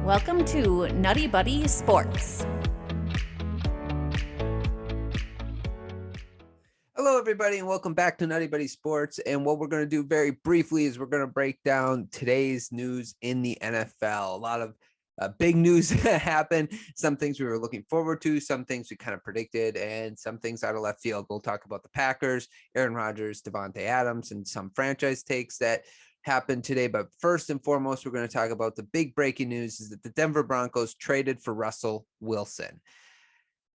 Welcome to NuttieBuddie Sports. Hello, everybody, and welcome back to NuttieBuddie Sports. And what we're going to do very briefly is we're going to break down today's news in the NFL. A lot of big news happened. Some things we were looking forward to, some things we kind of predicted, and some things out of left field. We'll talk about the Packers, Aaron Rodgers, Devontae Adams, and some franchise takes that happened today. But first and foremost, we're going to talk about the big breaking news is that the Denver Broncos traded for Russell Wilson.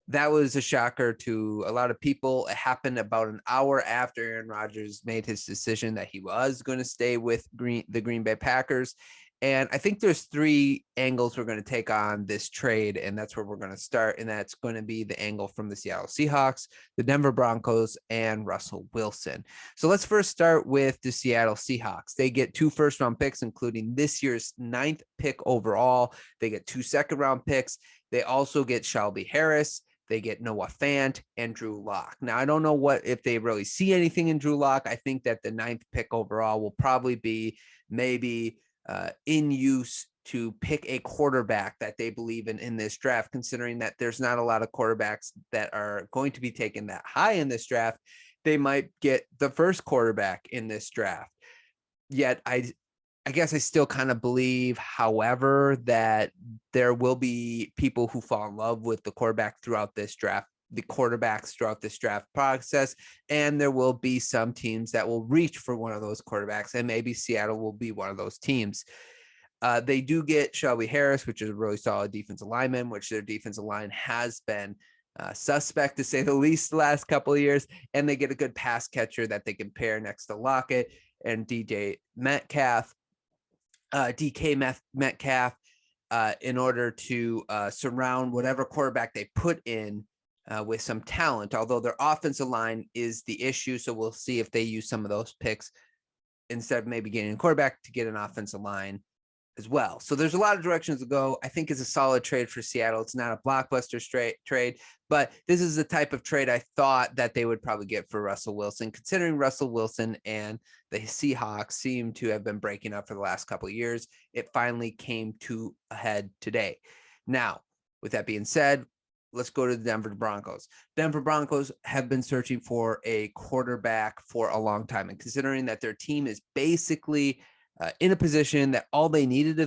That was a shocker to a lot of people. It happened about an hour after Aaron Rodgers made his decision that he was going to stay with the Green Bay Packers. And I think there's three angles we're going to take on this trade, and that's where we're going to start. And that's going to be the angle from the Seattle Seahawks, the Denver Broncos, and Russell Wilson. So let's first start with the Seattle Seahawks. They get 2 first-round picks, including this year's 9th pick overall. They get 2 second-round picks. They also get Shelby Harris. They get Noah Fant and Drew Lock. Now, I don't know if they really see anything in Drew Lock. I think that the 9th pick overall will probably be maybe in use to pick a quarterback that they believe in this draft, considering that there's not a lot of quarterbacks that are going to be taken that high in this draft. They might get the first quarterback in this draft. Yet I guess I still kind of believe, however, that there will be people who fall in love with the quarterbacks throughout this draft process. And there will be some teams that will reach for one of those quarterbacks, and maybe Seattle will be one of those teams. They do get Shelby Harris, which is a really solid defensive lineman, which their defensive line has been suspect, to say the least, the last couple of years. And they get a good pass catcher that they can pair next to Lockett and DK Metcalf, in order to surround whatever quarterback they put in with some talent, although their offensive line is the issue. So we'll see if they use some of those picks instead of maybe getting a quarterback to get an offensive line as well. So there's a lot of directions to go. I think it's a solid trade for Seattle. It's not a blockbuster trade, but this is the type of trade I thought that they would probably get for Russell Wilson, considering Russell Wilson and the Seahawks seem to have been breaking up for the last couple of years. It finally came to a head today. Now, with that being said, let's go to the Denver Broncos. Denver Broncos have been searching for a quarterback for a long time. And considering that their team is basically in a position that all they needed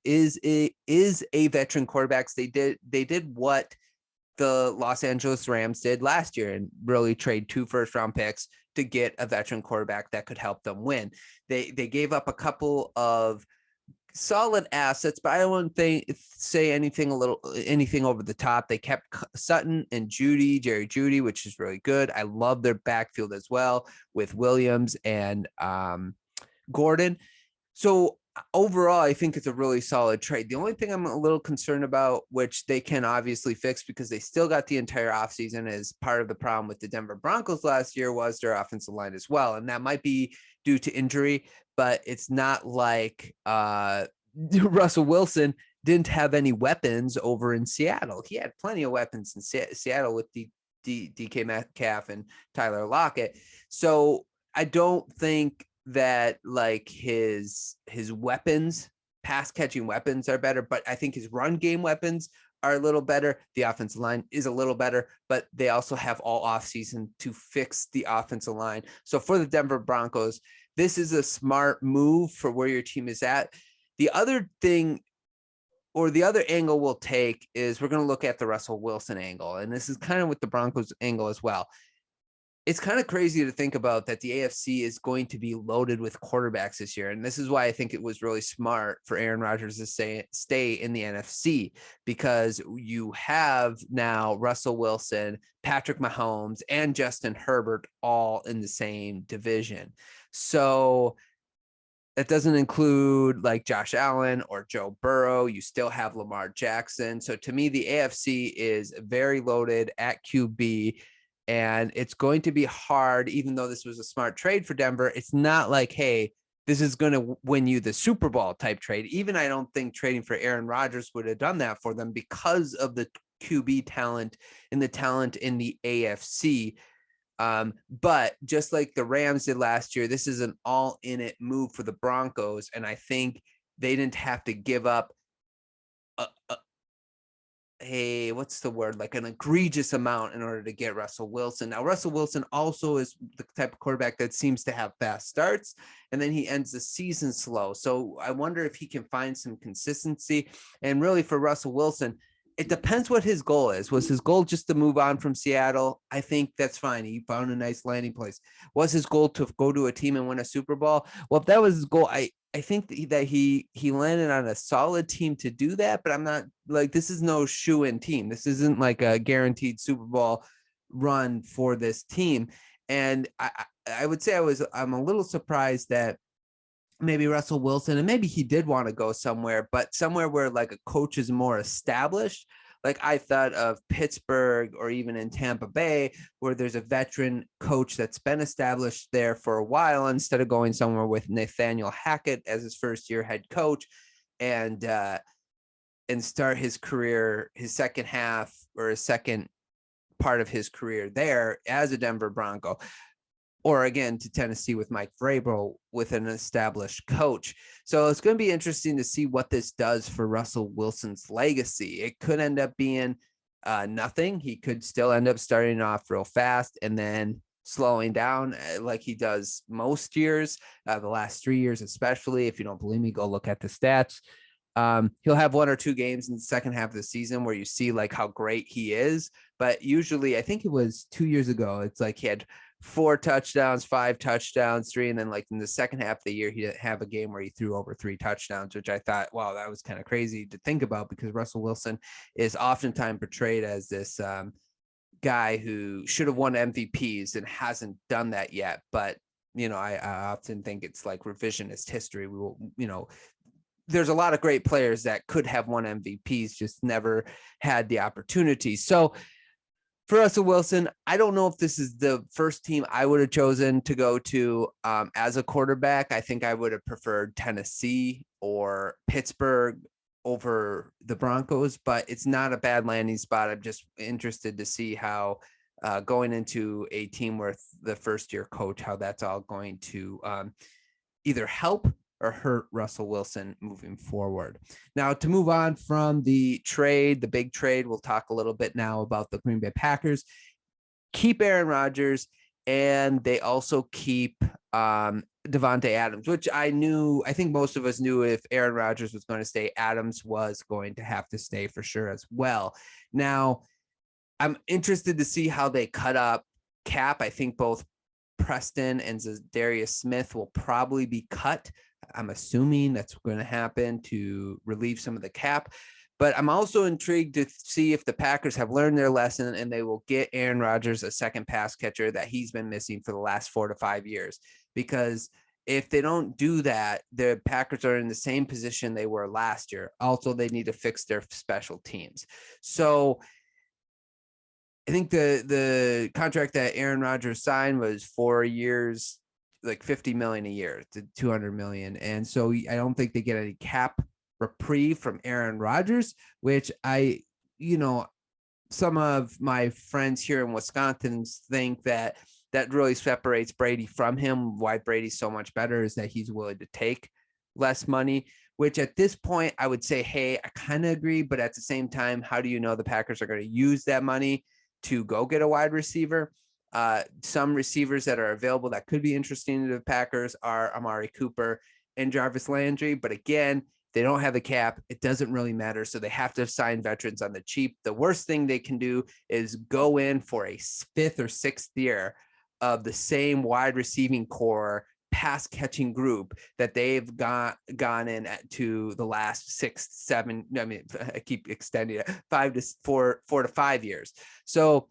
is a veteran quarterback. They did what the Los Angeles Rams did last year and really trade 2 first-round picks to get a veteran quarterback that could help them win. They gave up a couple of solid assets, but I don't say anything over the top. They kept Sutton and Jerry Jeudy, which is really good. I love their backfield as well with Williams and Gordon. So overall, I think it's a really solid trade. The only thing I'm a little concerned about, which they can obviously fix because they still got the entire offseason as part of the problem with the Denver Broncos last year, was their offensive line as well. And that might be due to injury, but it's not like Russell Wilson didn't have any weapons over in Seattle. He had plenty of weapons in Seattle with DK Metcalf and Tyler Lockett. So I don't think that like his weapons, pass catching weapons, are better, but I think his run game weapons are a little better. The offensive line is a little better, but they also have all offseason to fix the offensive line. So for the Denver Broncos, this is a smart move for where your team is at. The other thing, or the other angle we'll take, is we're going to look at the Russell Wilson angle. And this is kind of with the Broncos angle as well. It's kind of crazy to think about that the AFC is going to be loaded with quarterbacks this year. And this is why I think it was really smart for Aaron Rodgers to stay in the NFC, because you have now Russell Wilson, Patrick Mahomes, and Justin Herbert all in the same division. So that doesn't include like Josh Allen or Joe Burrow. You still have Lamar Jackson. So to me, the AFC is very loaded at QB. And it's going to be hard, even though this was a smart trade for Denver. It's not like, hey, this is going to win you the Super Bowl type trade. Even I don't think trading for Aaron Rodgers would have done that for them because of the QB talent and the talent in the AFC. But just like the Rams did last year, this is an all in it move for the Broncos. And I think they didn't have to give up what's the word, like an egregious amount in order to get Russell Wilson. Now, Russell Wilson also is the type of quarterback that seems to have fast starts, and then he ends the season slow. So I wonder if he can find some consistency. And really for Russell Wilson, it depends what his goal is. Was his goal just to move on from Seattle? I think that's fine. He found a nice landing place. Was his goal to go to a team and win a Super Bowl? Well, if that was his goal, I think that he landed on a solid team to do that, but I'm not like, this is no shoe-in team. This isn't like a guaranteed Super Bowl run for this team. And I would say I'm a little surprised that maybe Russell Wilson, and maybe he did want to go somewhere, but somewhere where like a coach is more established. Like I thought of Pittsburgh or even in Tampa Bay, where there's a veteran coach that's been established there for a while, instead of going somewhere with Nathaniel Hackett as his first year head coach and start his career, his second half or his second part of his career there as a Denver Bronco. Or again, to Tennessee with Mike Vrabel with an established coach. So it's going to be interesting to see what this does for Russell Wilson's legacy. It could end up being nothing. He could still end up starting off real fast and then slowing down like he does most years, the last 3 years especially. If you don't believe me, go look at the stats. He'll have 1 or 2 games in the second half of the season where you see like how great he is. But usually, I think it was 2 years ago, it's like he had 4 touchdowns, 5 touchdowns, 3. And then like in the second half of the year, he didn't have a game where he threw over 3 touchdowns, which I thought, wow, that was kind of crazy to think about, because Russell Wilson is oftentimes portrayed as this guy who should have won MVPs and hasn't done that yet. But, you know, I often think it's like revisionist history. We will, you know, there's a lot of great players that could have won MVPs, just never had the opportunity. So for Russell Wilson, I don't know if this is the first team I would have chosen to go to as a quarterback. I think I would have preferred Tennessee or Pittsburgh over the Broncos, but it's not a bad landing spot. I'm just interested to see how going into a team with the first year coach, how that's all going to either help or hurt Russell Wilson moving forward. Now, to move on from the trade, the big trade, we'll talk a little bit now about the Green Bay Packers. Keep Aaron Rodgers, and they also keep Davante Adams, which I think most of us knew if Aaron Rodgers was going to stay, Adams was going to have to stay for sure as well. Now, I'm interested to see how they cut up cap. I think both Preston and Darius Smith will probably be cut. I'm assuming that's going to happen to relieve some of the cap. But I'm also intrigued to see if the Packers have learned their lesson and they will get Aaron Rodgers a second pass catcher that he's been missing for the last 4 to 5 years. Because if they don't do that, the Packers are in the same position they were last year. Also, they need to fix their special teams. So I think the contract that Aaron Rodgers signed was 4 years, like $50 million a year to $200 million. And so I don't think they get any cap reprieve from Aaron Rodgers, which some of my friends here in Wisconsin think that really separates Brady from him. Why Brady's so much better is that he's willing to take less money, which at this point I would say, hey, I kind of agree. But at the same time, how do you know the Packers are going to use that money to go get a wide receiver? Some receivers that are available that could be interesting to the Packers are Amari Cooper and Jarvis Landry. But again, they don't have the cap. It doesn't really matter. So they have to sign veterans on the cheap. The worst thing they can do is go in for a 5th or 6th year of the same wide receiving core pass catching group that they've gone in to the last 6, 7. I mean, I keep extending it, 4 to 5 years. So,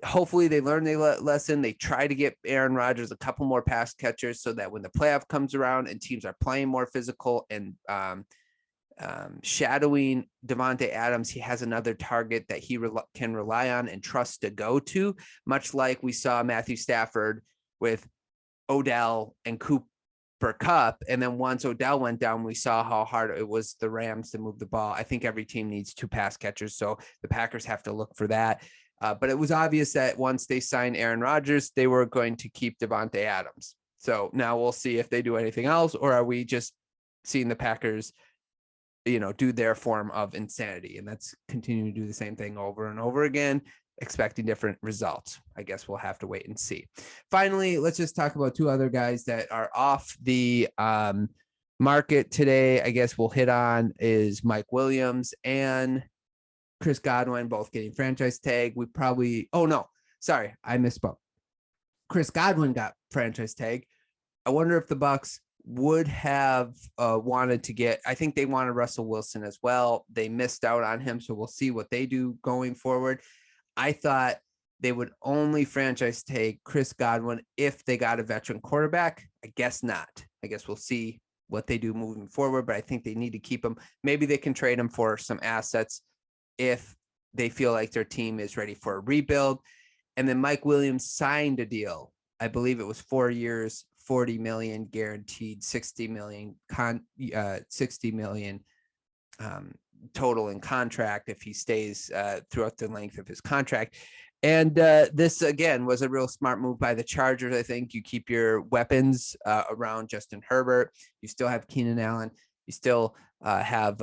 hopefully they learn their lesson. They try to get Aaron Rodgers a couple more pass catchers so that when the playoff comes around and teams are playing more physical and shadowing Davante Adams, he has another target that he can rely on and trust to go to, much like we saw Matthew Stafford with Odell and Cooper Kupp. And then once Odell went down, we saw how hard it was the Rams to move the ball. I think every team needs 2 pass catchers, so the Packers have to look for that. But it was obvious that once they signed Aaron Rodgers, they were going to keep Davante Adams. So now we'll see if they do anything else, or are we just seeing the Packers do their form of insanity. And that's continuing to do the same thing over and over again, expecting different results. I guess we'll have to wait and see. Finally, let's just talk about two other guys that are off the market today. I guess we'll hit on is Mike Williams and Chris Godwin, both getting franchise tag. I misspoke. Chris Godwin got franchise tag. I wonder if the Bucs would have wanted to get, I think they wanted Russell Wilson as well. They missed out on him. So we'll see what they do going forward. I thought they would only franchise tag Chris Godwin if they got a veteran quarterback. I guess not. I guess we'll see what they do moving forward, but I think they need to keep him. Maybe they can trade him for some assets if they feel like their team is ready for a rebuild. And then Mike Williams signed a deal. I believe it was 4 years, 40 million guaranteed, 60 million total in contract if he stays throughout the length of his contract. And this, again, was a real smart move by the Chargers. I think you keep your weapons around Justin Herbert. You still have Keenan Allen. You still have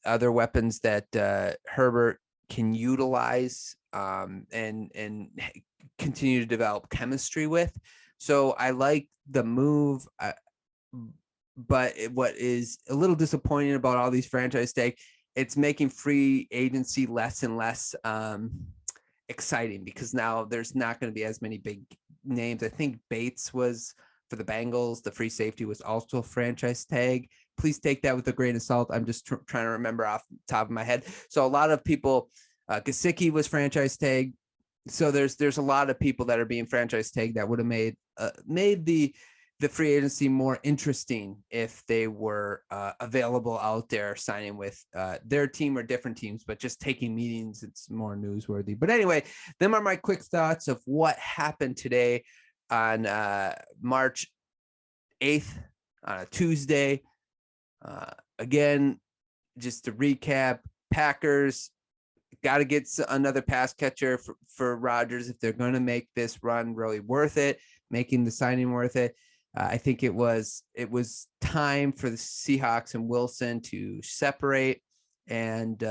other weapons that Herbert can utilize and continue to develop chemistry with. So I like the move, but what is a little disappointing about all these franchise tag, it's making free agency less and less exciting because now there's not going to be as many big names. I think Bates was for the Bengals. The free safety was also franchise tag. Please take that with a grain of salt. I'm just trying to remember off the top of my head. So a lot of people, Gesicki was franchise tag. So there's a lot of people that are being franchise tagged that would have made the free agency more interesting if they were available out there signing with their team or different teams, but just taking meetings, it's more newsworthy. But anyway, them are my quick thoughts of what happened today on March 8th on a Tuesday. Again, just to recap, Packers got to get another pass catcher for Rodgers if they're going to make this run really worth it, making the signing worth it. I think it was time for the Seahawks and Wilson to separate. And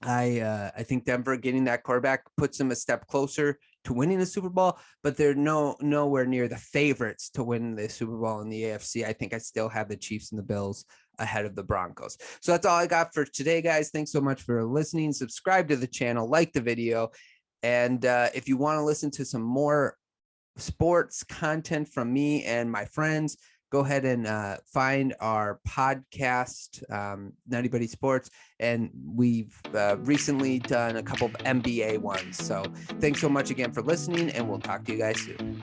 I think Denver getting that quarterback puts them a step closer to winning the Super Bowl, but they're nowhere near the favorites to win the Super Bowl in the AFC. I think I still have the Chiefs and the Bills ahead of the Broncos. So that's all I got for today, guys. Thanks so much for listening. Subscribe to the channel, like the video. And if you want to listen to some more sports content from me and my friends, go ahead and find our podcast, NuttieBuddie Sports. And we've recently done a couple of NBA ones. So thanks so much again for listening, and we'll talk to you guys soon.